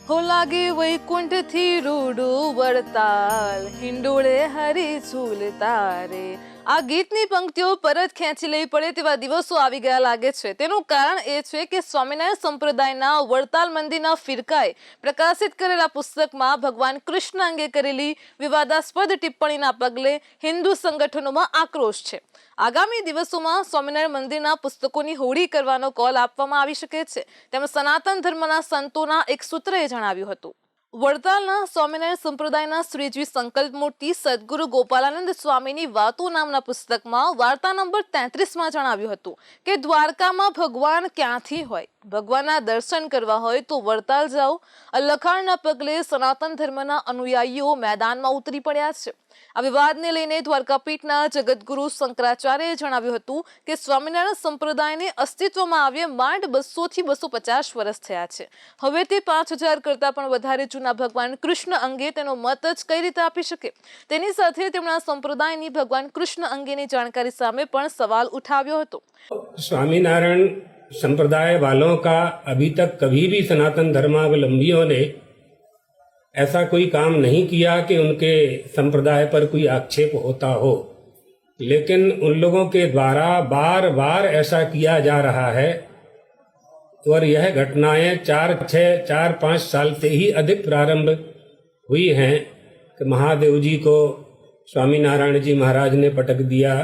हो लागे वैकुंठ थी रूडू वड़ताल हिंडोळे हरी ઝૂલતા રે। આ ગીતની પંક્તિઓ પરત ખેંચી લઈ પડે તેવા દિવસો આવી ગયા લાગે છે। તેનું કારણ એ છે કે સ્વામિનારાયણ સંપ્રદાયના વડતાલ મંદિરના ફિરકાએ પ્રકાશિત કરેલા પુસ્તકમાં ભગવાન કૃષ્ણ અંગે કરેલી વિવાદાસ્પદ ટિપ્પણીના પગલે હિન્દુ સંગઠનોમાં આક્રોશ છે। આગામી દિવસોમાં સ્વામિનારાયણ મંદિરના પુસ્તકોની હોળી કરવાનો કોલ આપવામાં આવી શકે છે તેમ સનાતન ધર્મના સંતોના એક સૂત્રએ જણાવ્યું હતું। વડતાલના સ્વામિનારાયણ સંપ્રદાયના શ્રીજી સંકલ્પમૂર્તિ સદગુરુ ગોપાલાનંદ સ્વામીની વાતો નામના પુસ્તકમાં વાર્તા નંબર 33માં જણાવ્યું હતું કે દ્વારકામાં ભગવાન ક્યાંથી હોય, ભગવાનના દર્શન કરવા હોય તો વડતાલ જાઓ। આ લખાણના પગલે સનાતન ધર્મના અનુયાયીઓ મેદાનમાં ઉતરી પડ્યા છે। આ વિવાદને લઈને દ્વારકાપીઠના જગતગુરુ શંકરાચાર્યએ જણાવ્યું હતું કે સ્વામિનારાયણ સંપ્રદાયને અસ્તિત્વમાં આવ્યે માંડ 200 થી 250 વર્ષ થયા છે। હવે તે 5000 કરતાં પણ વધારે જૂના ભગવાન કૃષ્ણ અંગે તેનો મત જ કઈ રીતે આપી શકે? તેની સાથે તેમના સંપ્રદાયની ભગવાન કૃષ્ણ અંગેની જાણકારી સામે પણ સવાલ ઉઠાવ્યો હતો। स्वामीनारायण संप्रदाय वालों का अभी तक कभी भी सनातन धर्मावलंबियों ने ऐसा कोई काम नहीं किया कि उनके संप्रदाय पर कोई आक्षेप होता हो, लेकिन उन लोगों के द्वारा बार बार ऐसा किया जा रहा है और यह घटनाएं 4-5 साल से ही अधिक प्रारंभ हुई हैं कि महादेव जी को स्वामीनारायण जी महाराज ने पटक दिया।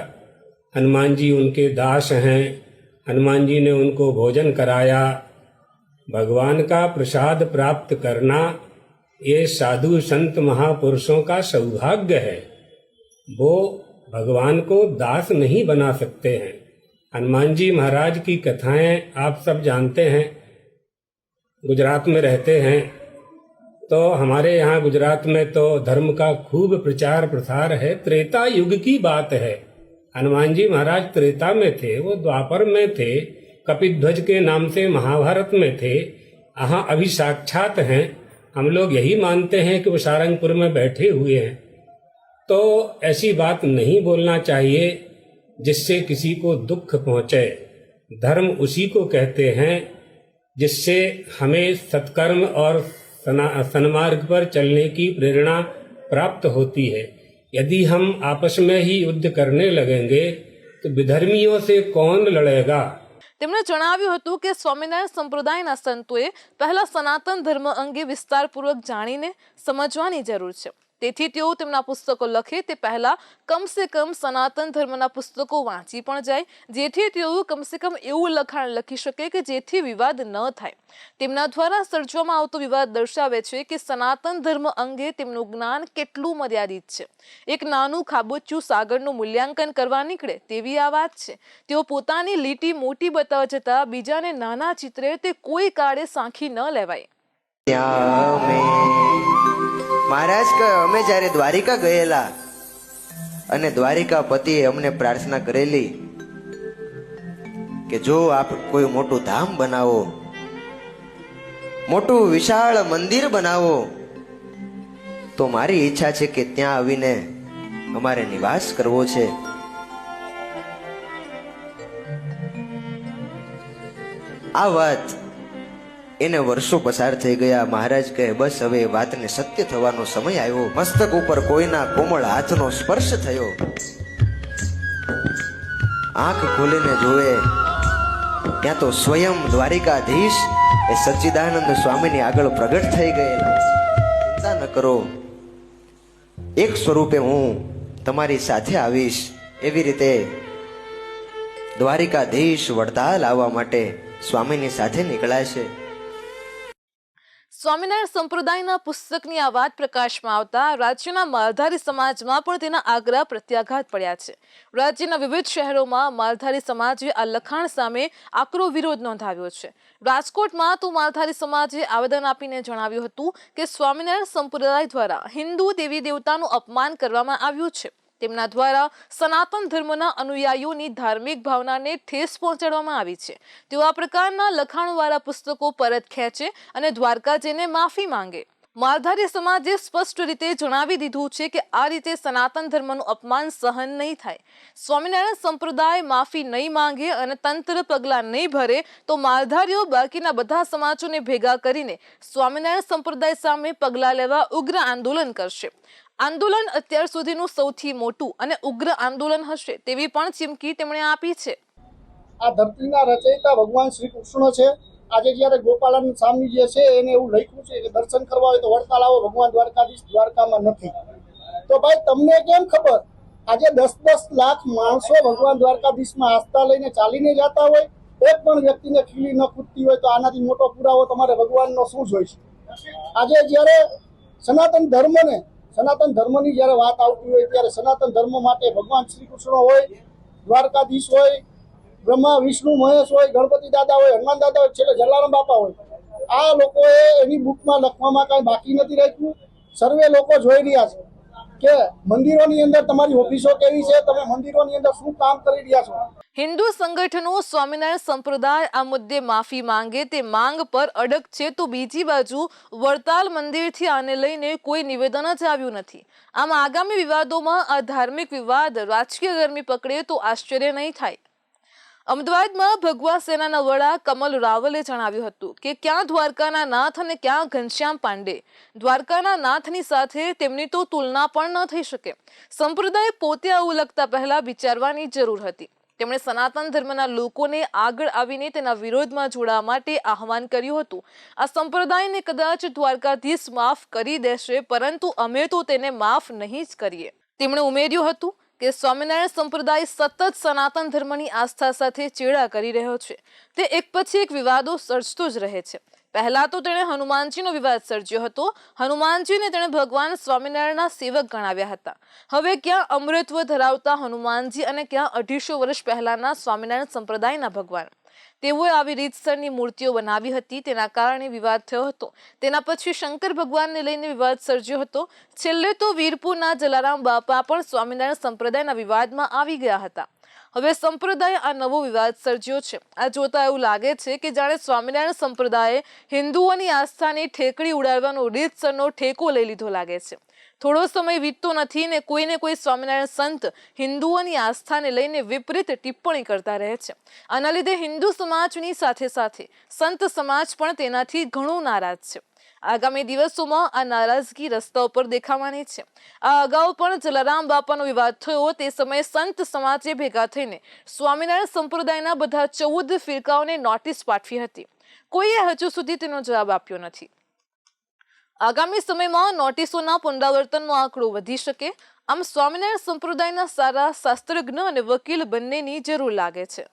हनुमान जी उनके दास हैं, हनुमान जी ने उनको भोजन कराया। भगवान का प्रसाद प्राप्त करना ये साधु संत महापुरुषों का सौभाग्य है। वो भगवान को दास नहीं बना सकते हैं। हनुमान जी महाराज की कथाएं आप सब जानते हैं, गुजरात में रहते हैं तो हमारे यहाँ गुजरात में तो धर्म का खूब प्रचार प्रसार है। त्रेता युग की बात है, हनुमान जी महाराज त्रेता में थे, वो द्वापर में थे, कपिध्वज के नाम से महाभारत में थे। यहाँ अभी साक्षात हैं, हम लोग यही मानते हैं कि वो सारंगपुर में बैठे हुए हैं। तो ऐसी बात नहीं बोलना चाहिए जिससे किसी को दुख पहुँचे। धर्म उसी को कहते हैं जिससे हमें सत्कर्म और सन्मार्ग पर चलने की प्रेरणा प्राप्त होती है। यदि हम आपस में ही युद्ध करने लगेंगे तो विधर्मियों से कौन लड़ेगा? તેમણે જણાવ્યું હતું કે સ્વામિનારાયણ સંપ્રદાયના સંતોએ પહેલા સનાતન ધર્મ અંગે વિસ્તારપૂર્વક જાણીને સમજવાની જરૂર છે। તેથી તેઓ તેમના પુસ્તકો લખે તે પહેલા કમસે કમ સનાતન ધર્મના પુસ્તકો વાંચી પણ જાય, જેથી તેઓ કમસે કમ એવું લખાણ લખી શકે કે જેથી વિવાદ ન થાય। તેમના દ્વારા સર્જવામાં આવતો વિવાદ દર્શાવે છે કે સનાતન ધર્મ અંગે તેમનું જ્ઞાન કેટલું મર્યાદિત છે। એક નાનું ખાબોચિયું સાગરનું મૂલ્યાંકન કરવા નીકળે તેવી આ વાત છે। તેઓ પોતાની લીટી મોટી બતાવવા જતાં બીજાને નાના ચિત્રે તે કોઈ કાળે સાંખી ન લેવાય। મહારાજ કે અમે જ્યારે દ્વારિકા ગયેલા અને દ્વારિકા પતિએ અમને પ્રાર્થના કરેલી કે જો આપ કોઈ મોટું ધામ બનાવો, મોટું વિશાળ મંદિર બનાવો, તો મારી ઈચ્છા છે કે ત્યાં આવીને અમારે નિવાસ કરવો છે। આ વાત એને વર્ષો પસાર થઈ ગયા। મહારાજ કહે બસ હવે વાતને સત્ય થવાનો સમય આવ્યો। મસ્તક ઉપર કોઈના કોમળ હાથનો સ્પર્શ થયો। આંખ ખોલીને જોવે ત્યાં તો સ્વયં દ્વારિકાધીશ એ સચ્ચિદાનંદ સ્વામીની આગળ પ્રગટ થઈ ગયેલા। ચિંતા ન કરો, એક સ્વરૂપે હું તમારી સાથે આવીશ। એવી રીતે દ્વારિકાધીશ વડતાલ આવવા માટે સ્વામીની સાથે નીકળ્યા છે। સ્વામિનારાયણ સંપ્રદાયના પુસ્તકની આ વાત પ્રકાશમાં આવતા રાજ્યના માલધારી સમાજમાં પણ તેના આગ્રહ પ્રત્યાઘાત પડ્યા છે। રાજ્યના વિવિધ શહેરોમાં માલધારી સમાજે આ લખાણ સામે આકરો વિરોધ નોંધાવ્યો છે। રાજકોટમાં તો માલધારી સમાજે આવેદન આપીને જણાવ્યું હતું કે સ્વામિનારાયણ સંપ્રદાય દ્વારા હિન્દુ દેવી દેવતાનું અપમાન કરવામાં આવ્યું છે। તેમના દ્વારા સનાતન ધર્મના અનુયાયીઓની ધાર્મિક ભાવનાને ઠેસ પહોંચાડવામાં આવી છે। તેઓ આ પ્રકારના લખાણોવાળા પુસ્તકો પરત ખેંચે અને દ્વારકા જઈને માફી માંગે। માલધારી સમાજે સ્પષ્ટ રીતે જણાવી દીધું છે કે આ રીતે સનાતન ધર્મનું અપમાન સહન નહીં થાય. સ્વામિનારાયણ સંપ્રદાય માફી નહીં માંગે અને તંત્ર પગલાં નહીં ભરે તો માલધારીઓ બાકીના બધા સમાજોને ભેગા કરીને સ્વામિનારાયણ સંપ્રદાય સામે પગલાં લેવા ઉગ્ર આંદોલન કરશે. આંદોલન અત્યાર સુધીનું સૌથી મોટું અને ઉગ્ર આંદોલન હશે તેવી પણ ચીમકી તેમણે આપી છે. આ ધરતીના રચયિતા ભગવાન શ્રી કૃષ્ણ છે. આજે જ્યારે ગોપાલન સ્વામી જે છે એને એવું લખ્યું છે કે દર્શન કરવા હોય તો વડતાલ આવો, ભગવાન દ્વારકાધીશ દ્વારકામાં નથી. તો ભાઈ તમને કેમ ખબર? આજે 10-10 લાખ માણસો ભગવાન દ્વારકાધીશમાં આસ્થા લઈને ચાલીને જતા હોય, એક પણ વ્યક્તિને ખીલી ન ખૂટતી હોય તો આનાથી મોટો પુરાવો તમારે ભગવાનનો શું જોઈશે? આજે જ્યારે સનાતન ધર્મની જ્યારે વાત આવતી હોય ત્યારે સનાતન ધર્મ માટે ભગવાન શ્રી કૃષ્ણ હોય, દ્વારકાધીશ હોય, બ્રહ્મા વિષ્ણુ મહેશ હોય, ગણપતિ દાદા હોય, હનુમાન દાદા હોય, છેલ્લે જલારામ બાપા હોય, આ લોકોએ એની બુકમાં લખવામાં કાંઈ બાકી નથી રાખ્યું. સર્વે લોકો જોઈ રહ્યા છે કે મંદિરોની અંદર તમારી ઓફિસો કેવી છે, તમે મંદિરોની અંદર શું કામ કરી રહ્યા છો. હિન્દુ સંગઠનો સ્વામિનારાયણ સંપ્રદાય આ મુદ્દે માફી માંગે તે માંગ પર અડગ છે તો બીજી બાજુ વડતાલ મંદિરથી આને લઈને કોઈ નિવેદન જ આવ્યું નથી. આમ આગામી વિવાદોમાં આ ધાર્મિક વિવાદ રાજકીય ગરમી પકડે તો આશ્ચર્ય નહીં થાય. અમદાવાદમાં ભગવા સેનાના વડા કમલ રાવલે જણાવ્યું હતું કે ક્યાં દ્વારકાના નાથ અને ક્યાં ઘનશ્યામ પાંડે. દ્વારકાના નાથની સાથે તેમની તો તુલના પણ ન થઈ શકે. સંપ્રદાય પોતે આવું લખતા પહેલા વિચારવાની જરૂર હતી. તેમણે સનાતન ધર્મના લોકોને આગળ આવીને તેના વિરોધમાં જોડાવા માટે આહવાન કર્યું હતું. આ સંપ્રદાયને કદાચ દ્વારકાધીશ માફ કરી દેશે પરંતુ અમે તો તેને માફ નહીં જ કરીએ. તેમણે ઉમેર્યું હતું કે સ્વામિનારાયણ સંપ્રદાય સતત સનાતન ધર્મની આસ્થા સાથે ચેડા કરી રહ્યો છે. તે એક પછી એક વિવાદો સર્જતો જ રહે છે. પહેલા તો તેણે હનુમાનજીનો વિવાદ સર્જ્યો હતો. હનુમાનજીને તેણે ભગવાન સ્વામિનારાયણના સેવક ગણાવ્યા હતા. હવે ક્યાં અમૃતત્વ ધરાવતા હનુમાનજી અને ક્યાં 250 વર્ષ પહેલાના સ્વામિનારાયણ સંપ્રદાયના ભગવાન. તેઓએ આવી રીતસરની મૂર્તિઓ બનાવી હતી, તેના કારણે વિવાદ થયો હતો. તેના પછી શંકર ભગવાનને લઈને વિવાદ સર્જ્યો હતો. છેલ્લે તો વીરપુરના જલારામ બાપા પણ સ્વામિનારાયણ સંપ્રદાયના વિવાદમાં આવી ગયા હતા. હવે સંપ્રદાય આ નવો વિવાદ સર્જ્યો છે. આ જોતા એવું લાગે છે કે જાણે સ્વામિનારાયણ સંપ્રદાયે હિન્દુઓની આસ્થાની ઠેકડી ઉડાડવાનો રીતસરનો ઠેકો લઈ લીધો લાગે છે. થોડો સમય વીતતો નથી ને કોઈ સ્વામિનારાયણ સંત હિન્દુઓની આસ્થાને લઈને વિપરીત ટિપ્પણી કરતા રહે છે. આના લીધે હિન્દુ સમાજની સાથે સાથે સંત સમાજ પણ તેનાથી ઘણું નારાજ છે. આગામી દિવસોમાં આ નારાજગી રસ્તા ઉપર દેખાવાની છે. આ અગાઉ પણ જલારામ બાપાનો વિવાદ થયો. તે સમયે સંત સમાજે ભેગા થઈને સ્વામિનારાયણ સંપ્રદાયના બધા 14 ફિરકાઓને નોટિસ પાઠવી હતી. કોઈએ હજુ સુધી તેનો જવાબ આપ્યો નથી. આગામી સમયમાં નોટિસોના પુનરાવર્તનનો આંકડો વધી શકે. આમ સ્વામિનારાયણ સંપ્રદાયના સારા શાસ્ત્રજ્ઞ અને વકીલ બંનેની જરૂર લાગે છે.